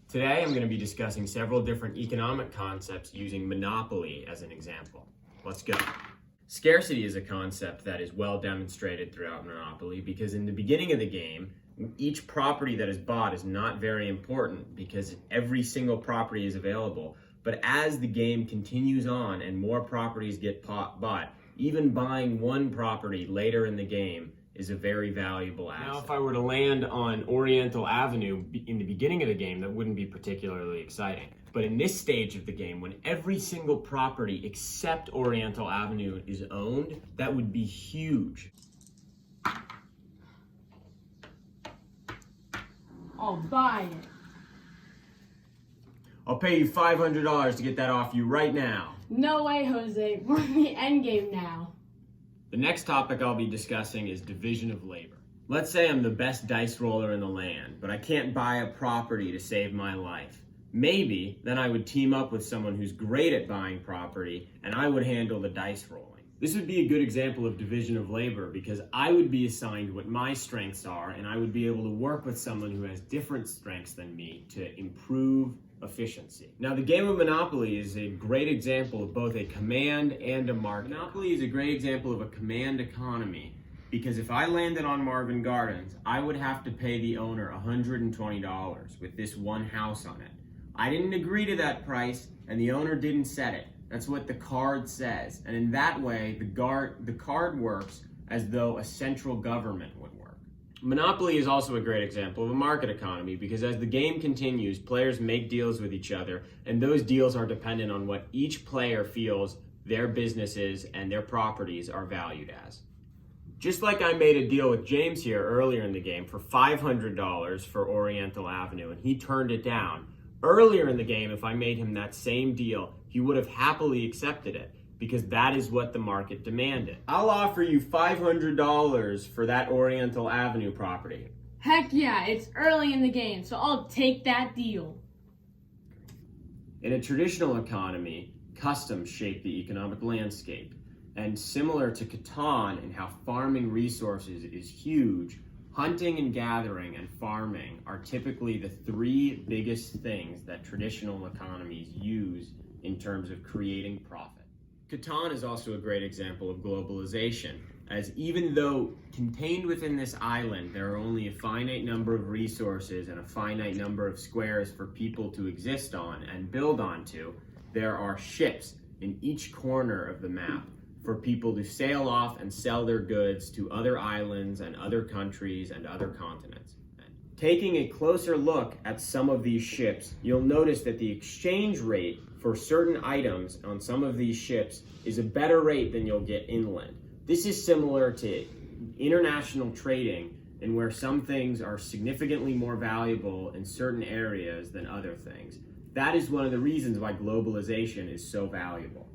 Today I'm going to be discussing several different economic concepts using monopoly as an example. Let's go. Scarcity is a concept that is well demonstrated throughout Monopoly because in the beginning of the game, each property that is bought is not very important because every single property is available. But as the game continues on and more properties get bought, even buying one property later in the game is a very valuable asset. Now, if I were to land on Oriental Avenue in the beginning of the game, that wouldn't be particularly exciting. But in this stage of the game, when every single property except Oriental Avenue is owned, that would be huge. I'll buy it. I'll pay you $500 to get that off you right now. No way, Jose. We're in the end game now. The next topic I'll be discussing is division of labor. Let's say I'm the best dice roller in the land, but I can't buy a property to save my life. Maybe then I would team up with someone who's great at buying property and I would handle the dice rolling. This would be a good example of division of labor because I would be assigned what my strengths are and I would be able to work with someone who has different strengths than me to improve efficiency. Now, the game of Monopoly is a great example of both a command and a market. Monopoly is a great example of a command economy because if I landed on Marvin Gardens, I would have to pay the owner $120 with this one house on it. I didn't agree to that price and the owner didn't set it. That's what the card says. And in that way, the card works as though a central government would work. Monopoly is also a great example of a market economy because as the game continues, players make deals with each other, and those deals are dependent on what each player feels their businesses and their properties are valued as. Just like I made a deal with James here earlier in the game for $500 for Oriental Avenue, and he turned it down. Earlier in the game, if I made him that same deal, he would have happily accepted it, because that is what the market demanded. I'll offer you $500 for that Oriental Avenue property. Heck yeah, it's early in the game, so I'll take that deal. In a traditional economy, customs shape the economic landscape. And similar to Catan in how farming resources is huge, hunting and gathering and farming are typically the three biggest things that traditional economies use in terms of creating profit. Catan is also a great example of globalization, as even though contained within this island, there are only a finite number of resources and a finite number of squares for people to exist on and build onto, there are ships in each corner of the map for people to sail off and sell their goods to other islands and other countries and other continents. Taking a closer look at some of these ships, you'll notice that the exchange rate for certain items on some of these ships is a better rate than you'll get inland. This is similar to international trading in where some things are significantly more valuable in certain areas than other things. That is one of the reasons why globalization is so valuable.